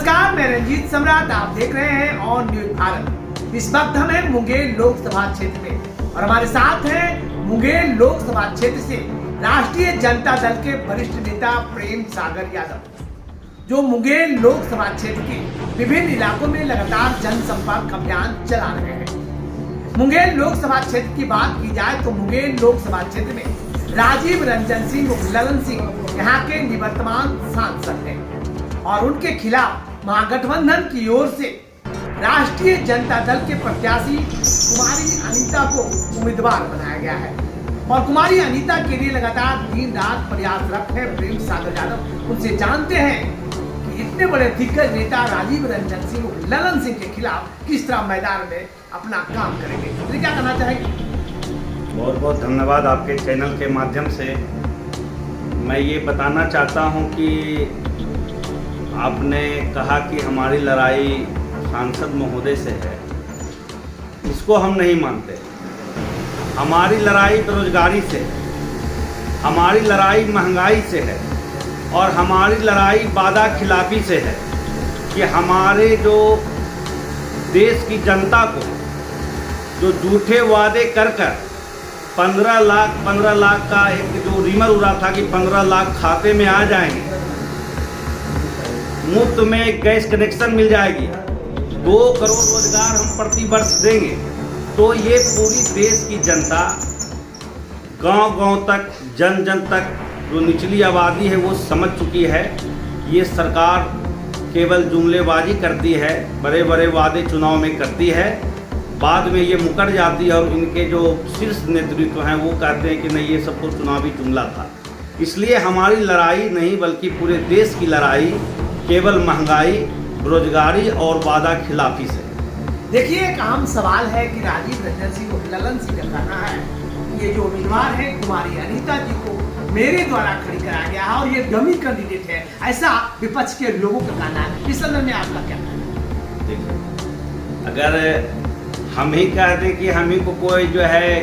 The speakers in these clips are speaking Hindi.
नमस्कार, मैं रंजीत सम्राट, आप देख रहे हैं ऑन न्यूज भारत। इस वक्त हम हैं मुंगेर लोकसभा क्षेत्र में और हमारे साथ हैं मुंगेर लोकसभा क्षेत्र से राष्ट्रीय जनता दल के वरिष्ठ नेता प्रेम सागर यादव, जो मुंगेर लोकसभा क्षेत्र के विभिन्न इलाकों में लगातार जनसंपर्क अभियान चला रहे हैं। मुंगेर लोकसभा क्षेत्र की बात की जाए तो मुंगेर लोकसभा क्षेत्र में राजीव रंजन सिंह उर्फ ललन सिंह यहाँ के निवर्तमान सांसद हैं और उनके खिलाफ महागठबंधन की ओर से राष्ट्रीय जनता दल के प्रत्याशी कुमारी अनीता को उम्मीदवार बनाया गया है और कुमारी अनीता के लिए लगातार दिन रात प्रयासरत है प्रेम सागर यादव। उनसे जानते हैं कि इतने बड़े दिग्गज नेता राजीव रंजन सिंह ललन सिंह के खिलाफ किस तरह मैदान में अपना काम करेंगे। तो क्या कहना चाहेंगे? बहुत बहुत धन्यवाद। आपके चैनल के माध्यम से मैं ये बताना चाहता हूँ कि आपने कहा कि हमारी लड़ाई सांसद महोदय से है, इसको हम नहीं मानते। हमारी लड़ाई बेरोजगारी से है, हमारी लड़ाई महंगाई से है और हमारी लड़ाई वादा खिलाफी से है कि हमारे जो देश की जनता को जो झूठे वादे कर 15 लाख का एक जो रीमर उड़ा था कि 15 लाख खाते में आ जाएंगे, मुफ्त में गैस कनेक्शन मिल जाएगी, 2 करोड़ रोजगार हम प्रति वर्ष देंगे, तो ये पूरी देश की जनता गांव-गांव तक जन तक जो निचली आबादी है वो समझ चुकी है। ये सरकार केवल जुमलेबाजी करती है, बड़े बड़े वादे चुनाव में करती है, बाद में ये मुकर जाती है और इनके जो शीर्ष नेतृत्व हैं वो कहते हैं कि नहीं ये सब तो चुनावी जुमला था। इसलिए हमारी लड़ाई नहीं बल्कि पूरे देश की लड़ाई केवल महंगाई, बेरोजगारी और वादा खिलाफी से। देखिए, एक आम सवाल है कि राजीव रंजन सिंह और ललन सिंह का कहना है कि ये जो उम्मीदवार है कुमारी अनीता जी को मेरे द्वारा खड़ी कराया गया है और ये डमी कैंडिडेट है, ऐसा विपक्ष के लोगों का कहना है। इस संदर्भ में आपका क्या कहना है? देखिए, अगर हम ही कह दें कि हम ही को कोई जो है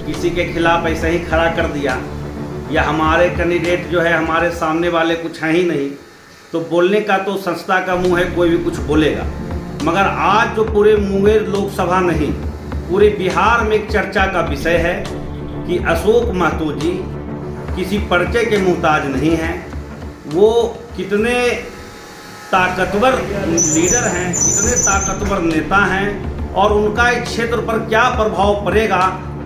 किसी के खिलाफ ऐसा ही खड़ा कर दिया या हमारे कैंडिडेट जो है हमारे सामने वाले कुछ हैं ही नहीं, तो बोलने का तो संस्था का मुंह है, कोई भी कुछ बोलेगा। मगर आज जो पूरे मुंगेर लोकसभा नहीं पूरे बिहार में एक चर्चा का विषय है कि अशोक महतो जी किसी परिचय के मुहताज नहीं हैं। वो कितने ताकतवर लीडर हैं, कितने ताकतवर नेता हैं और उनका इस क्षेत्र पर क्या प्रभाव पड़ेगा,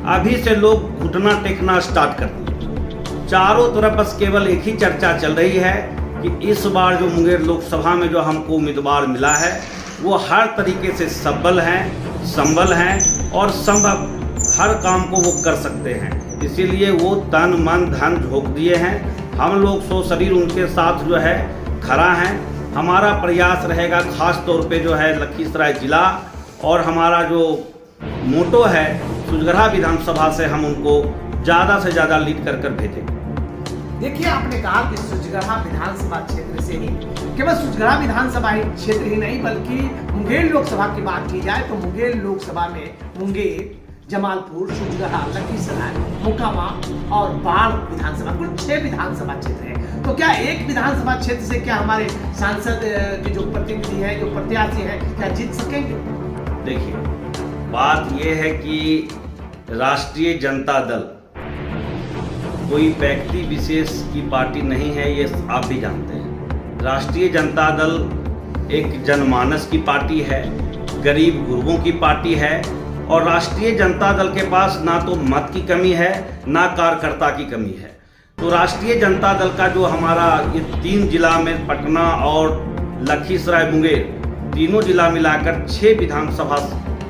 अभी से लोग घुटना टेकना स्टार्ट कर दिए। चारों तरफ बस केवल एक ही चर्चा चल रही है कि इस बार जो मुंगेर लोकसभा में जो हमको उम्मीदवार मिला है वो हर तरीके से सबल हैं, संबल हैं और संभव हर काम को वो कर सकते हैं। इसीलिए वो तन मन धन झोंक दिए हैं। हम लोग सो शरीर उनके साथ जो है खड़ा हैं। हमारा प्रयास रहेगा खास तौर पे जो है लखीसराय जिला और हमारा जो मोटो है सुजगढ़ा विधानसभा से हम उनको ज़्यादा से ज़्यादा लीड कर भेजेंगे। देखिए, आपने कहा कि सुजगढ़ा विधानसभा क्षेत्र से ही, केवल सुजगढ़ा विधानसभा क्षेत्र ही नहीं बल्कि मुंगेर लोकसभा की बात की जाए तो मुंगेर लोकसभा में मुंगेर, जमालपुर, सुजगढ़ा, लखीसराय, मोकामा और बाढ़ विधानसभा, कुल 6 विधानसभा क्षेत्र है। तो क्या एक विधानसभा क्षेत्र से क्या हमारे सांसद के जो प्रतिनिधि है, जो प्रत्याशी है, क्या जीत सकेंगे? देखिए, बात यह है कि राष्ट्रीय जनता दल कोई व्यक्ति विशेष की पार्टी नहीं है, ये आप भी जानते हैं। राष्ट्रीय जनता दल एक जनमानस की पार्टी है, गरीब गुरबों की पार्टी है और राष्ट्रीय जनता दल के पास ना तो मत की कमी है ना कार्यकर्ता की कमी है। तो राष्ट्रीय जनता दल का जो हमारा ये 3 जिला में पटना और लखीसराय मुंगेर तीनों जिला मिलाकर 6 विधानसभा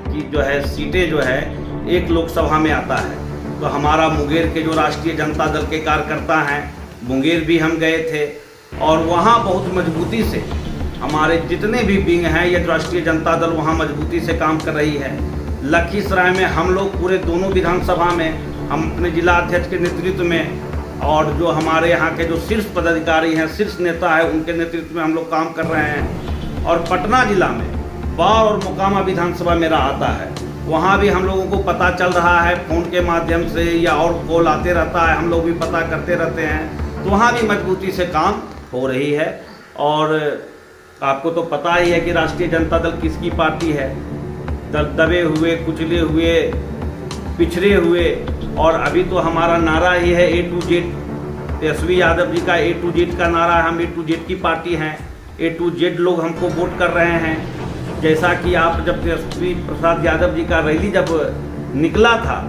की जो है सीटें जो है एक लोकसभा में आता है। तो हमारा मुंगेर के जो राष्ट्रीय जनता दल के कार्यकर्ता हैं, मुंगेर भी हम गए थे और वहाँ बहुत मजबूती से हमारे जितने भी विंग हैं ये राष्ट्रीय जनता दल वहाँ मजबूती से काम कर रही है। लखीसराय में हम लोग पूरे दोनों विधानसभा में हम अपने जिला अध्यक्ष के नेतृत्व में और जो हमारे यहाँ के जो शीर्ष पदाधिकारी हैं, शीर्ष नेता है, उनके नेतृत्व में हम लोग काम कर रहे हैं। और पटना जिला में बाढ़ और मोकामा विधानसभा मेरा आता है, वहाँ भी हम लोगों को पता चल रहा है फ़ोन के माध्यम से या और कॉल आते रहता है, हम लोग भी पता करते रहते हैं। तो वहाँ भी मजबूती से काम हो रही है और आपको तो पता ही है कि राष्ट्रीय जनता दल किसकी पार्टी है। दबे हुए, कुचले हुए, पिछड़े हुए, और अभी तो हमारा नारा ही है A to Z। Tejashwi Yadav ji का A to Z का नारा है, हम A to Z की पार्टी हैं। A to Z लोग हमको वोट कर रहे हैं। जैसा कि आप जब तेजस्वी प्रसाद यादव जी का रैली जब निकला था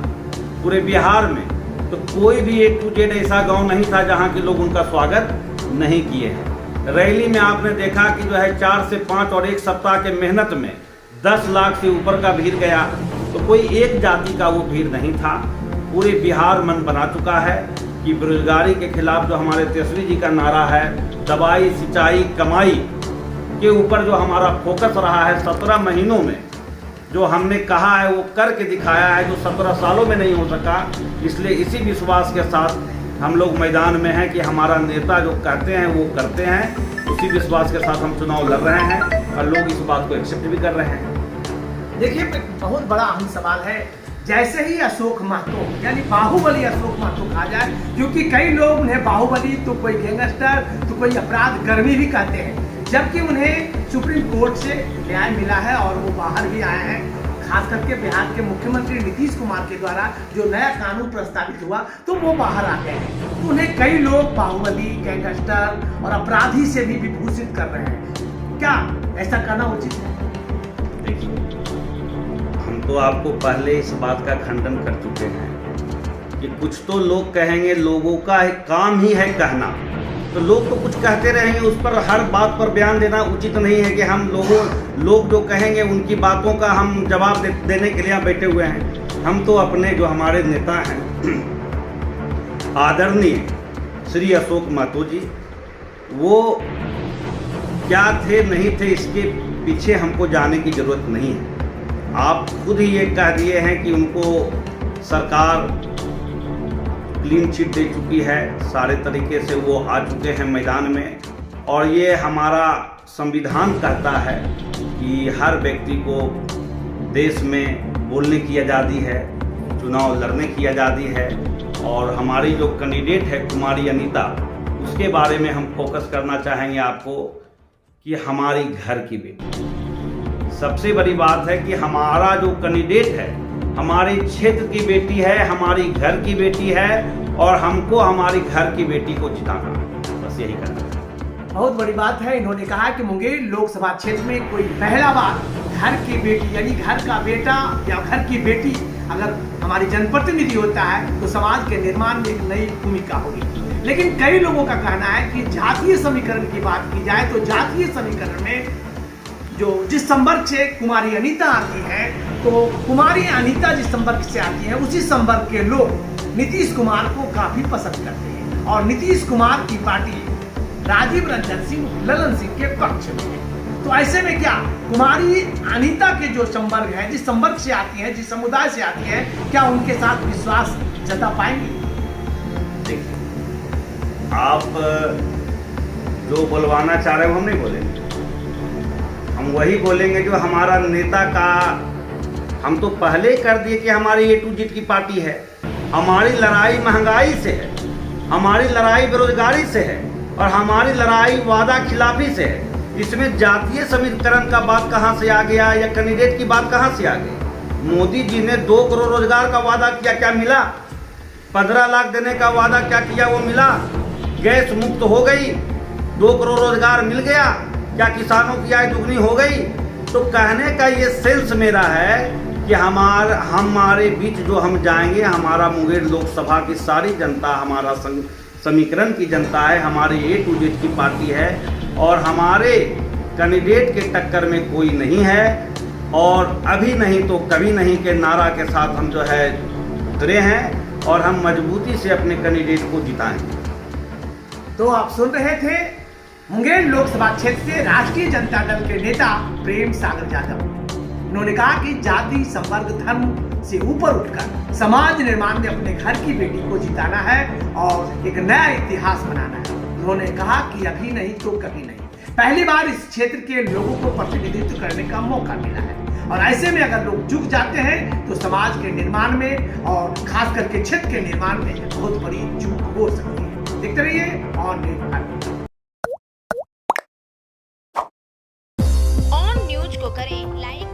पूरे बिहार में, तो कोई भी A to Z ऐसा गांव नहीं था जहां के लोग उनका स्वागत नहीं किए हैं। रैली में आपने देखा कि जो है 4 से 5 और एक सप्ताह के मेहनत में 10 लाख से ऊपर का भीड़ गया। तो कोई एक जाति का वो भीड़ नहीं था। पूरे बिहार मन बना चुका है कि बेरोजगारी के खिलाफ जो हमारे तेजस्वी जी का नारा है, दवाई, सिंचाई, कमाई के ऊपर जो हमारा फोकस रहा है 17 महीनों में, जो हमने कहा है वो करके दिखाया है, जो 17 सालों में नहीं हो सका। इसलिए इसी विश्वास के साथ हम लोग मैदान में हैं कि हमारा नेता जो कहते हैं वो करते हैं। उसी विश्वास के साथ हम चुनाव लड़ रहे हैं और लोग इस बात को एक्सेप्ट भी कर रहे हैं। देखिए, बहुत बड़ा अहम सवाल है। जैसे ही अशोक महतो यानी बाहुबली अशोक महतो कहा जाए, क्योंकि कई लोग उन्हें बाहुबली, तो कोई गैंगस्टर, तो कोई अपराध कर्मी भी कहते हैं, जबकि उन्हें सुप्रीम कोर्ट से न्याय मिला है और वो बाहर भी आए हैं। खास करके बिहार के मुख्यमंत्री नीतीश कुमार के द्वारा जो नया कानून प्रस्तावित हुआ, तो वो बाहर आ गए हैं। तो उन्हें कई लोग बाहुबली, गैंगस्टर और अपराधी से भी विभूषित कर रहे हैं। क्या ऐसा करना उचित है? देखिए, हम तो आपको पहले इस बात का खंडन कर चुके हैं कि कुछ तो लोग कहेंगे, लोगों का काम ही है कहना, तो लोग तो कुछ कहते रहेंगे, उस पर हर बात पर बयान देना उचित नहीं है कि हम लोग जो कहेंगे उनकी बातों का हम जवाब देने के लिए बैठे हुए हैं। हम तो अपने जो हमारे नेता हैं आदरणीय श्री अशोक महतो जी, वो क्या थे नहीं थे इसके पीछे हमको जाने की जरूरत नहीं है। आप खुद ही ये कह दिए हैं कि उनको सरकार क्लीन चिट दे चुकी है, सारे तरीके से वो आ चुके हैं मैदान में। और ये हमारा संविधान कहता है कि हर व्यक्ति को देश में बोलने की आज़ादी है, चुनाव लड़ने की आज़ादी है। और हमारी जो कैंडिडेट है कुमारी अनीता, उसके बारे में हम फोकस करना चाहेंगे आपको कि हमारी घर की बेटी। सबसे बड़ी बात है कि हमारा जो कैंडिडेट है हमारे क्षेत्र की बेटी है, हमारी घर की बेटी है, और हमको हमारी घर की बेटी को जिताना, बस यही करना है। बहुत बड़ी बात है। इन्होंने कहा कि मुंगेर लोकसभा क्षेत्र में कोई पहला बार घर की बेटी यानी घर का बेटा या घर की बेटी अगर हमारी जनप्रतिनिधि होता है तो समाज के निर्माण में एक नई भूमिका होगी। लेकिन कई लोगों का कहना है कि जातीय समीकरण की बात की जाए तो जातीय समीकरण में जिस संवर्ग से कुमारी अनीता आती है, तो कुमारी अनीता जिस संवर्ग से आती है उसी संवर्ग के लोग नीतीश कुमार को काफी पसंद करते हैं और नीतीश कुमार की पार्टी राजीव रंजन सिंह, ललन सिंह के पक्ष में है। तो ऐसे में क्या कुमारी अनीता के जो संवर्ग है, जिस संवर्ग से आती है, जिस समुदाय से आती है, क्या उनके साथ विश्वास जता पाएंगे? देखिए, आप जो बुलवाना चाह रहे हो हम नहीं बोलेंगे, हम वही बोलेंगे जो हमारा नेता का। हम तो पहले ही कर दिए कि हमारी A to Z की पार्टी है। हमारी लड़ाई महंगाई से है, हमारी लड़ाई बेरोजगारी से है, और हमारी लड़ाई वादा खिलाफी से है। इसमें जातीय समीकरण का बात कहाँ से आ गया या कैंडिडेट की बात कहाँ से आ गई? मोदी जी ने 2 करोड़ रोजगार का वादा किया, क्या मिला? 15 लाख देने का वादा क्या किया, वो मिला? गैस मुक्त हो गई, 2 करोड़ रोजगार मिल गया, क्या किसानों की आय दुगनी हो गई? तो कहने का ये सेंस मेरा है कि हमारे बीच जो हम जाएंगे, हमारा मुंगेर लोकसभा की सारी जनता, हमारा समीकरण की जनता है, हमारी A to Z की पार्टी है, और हमारे कैंडिडेट के टक्कर में कोई नहीं है। और अभी नहीं तो कभी नहीं के नारा के साथ हम जो है उतरे हैं और हम मजबूती से अपने कैंडिडेट को जिताएंगे। तो आप सुन रहे थे मुंगेर लोकसभा क्षेत्र से राष्ट्रीय जनता दल के नेता प्रेम सागर यादव। उन्होंने कहा कि जाति, संवर्ग, धर्म से ऊपर उठकर समाज निर्माण में अपने घर की बेटी को जिताना है और एक नया इतिहास बनाना है। उन्होंने कहा कि अभी नहीं तो कभी नहीं, पहली बार इस क्षेत्र के लोगों को प्रतिनिधित्व करने का मौका मिला है। और ऐसे में अगर लोग झुक जाते हैं तो समाज के निर्माण में और खास करके क्षेत्र के निर्माण में बहुत बड़ी चूक हो सकती है। देखते रहिए और को करें लाइक